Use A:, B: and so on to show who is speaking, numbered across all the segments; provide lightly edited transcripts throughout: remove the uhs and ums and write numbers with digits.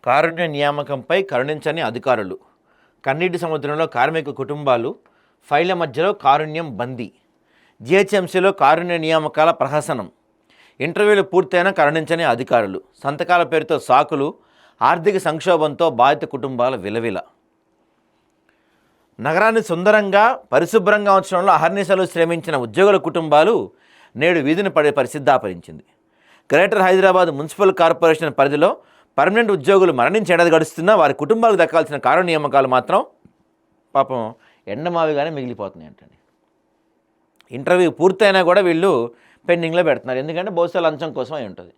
A: కారుణ్య నియామకంపై కరుణించని అధికారులు. కన్నీటి సముద్రంలో కార్మిక కుటుంబాలు, ఫైళ్ల మధ్యలో కారుణ్యం బందీ. జీహెచ్ఎంసీలో కారుణ్య నియామకాల ప్రహసనం. ఇంటర్వ్యూలు పూర్తయిన కరుణించని అధికారులు. సంతకాల పేరుతో సాకులు. ఆర్థిక సంక్షోభంతో బాధిత కుటుంబాల విలవిల. నగరాన్ని సుందరంగా పరిశుభ్రంగా ఉంచడంలో అహర్నిశలు శ్రమించిన ఉద్యోగుల కుటుంబాలు నేడు వీధిన పడే పరిస్థితి దాపరించింది. గ్రేటర్ హైదరాబాద్ మున్సిపల్ కార్పొరేషన్ పరిధిలో పర్మనెంట్ ఉద్యోగులు మరణించి ఏడాది గడుస్తున్నా వారి కుటుంబాలకు దక్కాల్సిన కారుణ్య నియామకాలు మాత్రం పాపం ఎండమావిగానే మిగిలిపోతున్నాయి అంటండి. ఇంటర్వ్యూ పూర్తయినా కూడా వీళ్ళు పెండింగ్లో పెడుతున్నారు. ఎందుకంటే బహుశా లంచం కోసం అయి ఉంటుంది.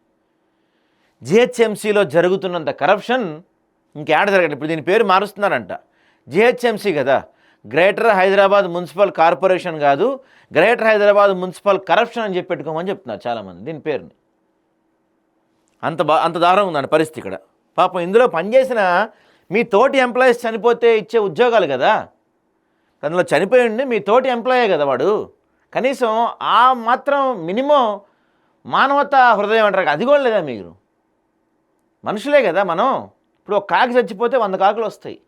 A: జిహెచ్ఎంసీలో జరుగుతున్నంత కరప్షన్ ఇంకేడ జరగట్లేదు. ఇప్పుడు దీని పేరు మారుస్తున్నారంట. జిహెచ్ఎంసీ కదా, గ్రేటర్ హైదరాబాద్ మున్సిపల్ కార్పొరేషన్ కాదు, గ్రేటర్ హైదరాబాద్ మున్సిపల్ కరప్షన్ అని చెప్పి పెట్టుకోమని చెప్తున్నారు చాలామంది దీని పేరుని. అంత దారుణంగా ఉందండి పరిస్థితి ఇక్కడ. పాపం ఇందులో పనిచేసిన మీ తోటి ఎంప్లాయీస్ చనిపోతే ఇచ్చే ఉద్యోగాలు కదా, అందులో చనిపోయి ఉండి మీ తోటి ఎంప్లాయే కదా వాడు. కనీసం ఆ మాత్రం మినిమం మానవతా హృదయం అంటారు, అది కూడా లేదా మీరు? మనుషులే కదా మనం. ఇప్పుడు ఒక కాకి చచ్చిపోతే 100 కాకులు వస్తాయి,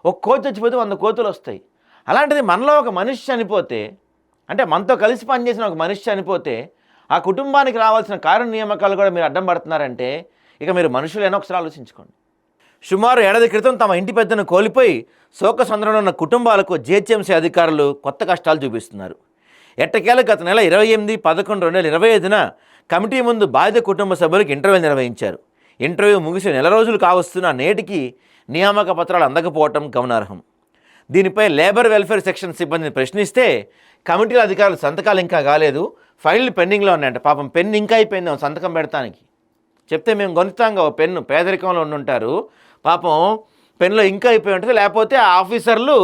A: ఒక కోతి చచ్చిపోతే 100 కోతులు వస్తాయి. అలాంటిది మనలో ఒక మనిషి చనిపోతే, అంటే మనతో కలిసి పనిచేసిన ఒక మనిషి చనిపోతే ఆ కుటుంబానికి రావాల్సిన కారుణ్య నియామకాలు కూడా మీరు అడ్డం పడుతున్నారంటే ఇక మీరు మనుషులైనా ఒకసారి ఆలోచించుకోండి. సుమారు ఏడాది క్రితం తమ ఇంటి పెద్దను కోల్పోయి శోకసంద్రంలో ఉన్న కుటుంబాలకు జిహెచ్ఎంసీ అధికారులు కొత్త కష్టాలు చూపిస్తున్నారు. ఎట్టకేలకు గత నెల 28/11/2025 కమిటీ ముందు బాధిత కుటుంబ సభ్యులకు ఇంటర్వ్యూ నిర్వహించారు. ఇంటర్వ్యూ ముగిసి నెల రోజులు కావస్తున్న నేటికి నియామక పత్రాలు అందకపోవటం గమనార్హం. దీనిపై లేబర్ వెల్ఫేర్ సెక్షన్ సిబ్బందిని ప్రశ్నిస్తే కమిటీల అధికారులు సంతకాలు ఇంకా కాలేదు, ఫైళ్ళు పెండింగ్లో ఉన్నాయంట. పాపం పెన్ను ఇంకా అయిపోయింది సంతకం పెడతానికి. చెప్తే మేము గొంతుతాంగా పెన్ను, పేదరికంలో ఉండుంటారు పాపం, పెన్నులో ఇంకా అయిపోయి ఉంటుంది. లేకపోతే ఆఫీసర్లు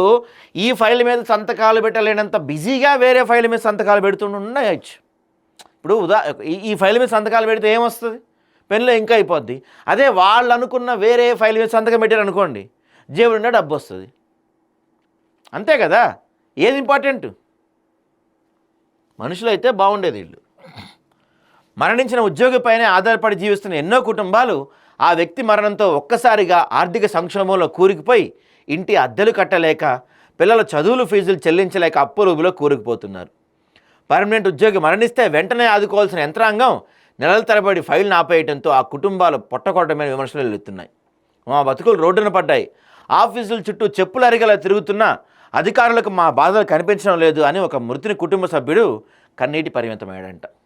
A: ఈ ఫైల్ మీద సంతకాలు పెట్టలేనంత బిజీగా వేరే ఫైల్ మీద సంతకాలు పెడుతుండొచ్చు. ఇప్పుడు ఈ ఫైల్ మీద సంతకాలు పెడితే ఏమొస్తుంది? పెన్నులో ఇంకా అయిపోద్ది. అదే వాళ్ళు అనుకున్న వేరే ఫైల్ మీద సంతకం పెట్టారు అనుకోండి, జేబులో ఉన్న డబ్బు వస్తుంది. అంతే కదా, ఏది ఇంపార్టెంట్? మనుషులు అయితే బాగుండేది. వీళ్ళు మరణించిన ఉద్యోగిపైనే ఆధారపడి జీవిస్తున్న ఎన్నో కుటుంబాలు ఆ వ్యక్తి మరణంతో ఒక్కసారిగా ఆర్థిక సంక్షోభంలో కూరుకుపోయి ఇంటి అద్దెలు కట్టలేక, పిల్లల చదువులు ఫీజులు చెల్లించలేక అప్పులుబులో కూరుకుపోతున్నారు. పర్మనెంట్ ఉద్యోగి మరణిస్తే వెంటనే ఆదుకోవాల్సిన యంత్రాంగం నెలల తరబడి ఫైల్ను ఆపేయడంతో ఆ కుటుంబాలు పొట్టకొట్టమైన విమర్శలు వెళ్తున్నాయి. మా బతుకులు రోడ్డున పడ్డాయి, ఆఫీసుల చుట్టూ చెప్పులు అరిగేలా తిరుగుతున్నా అధికారులకు మా బాధలు కనిపించడం లేదు అని ఒక మృతుని కుటుంబ సభ్యుడు కన్నీటి పరిమితమయ్యాడంట.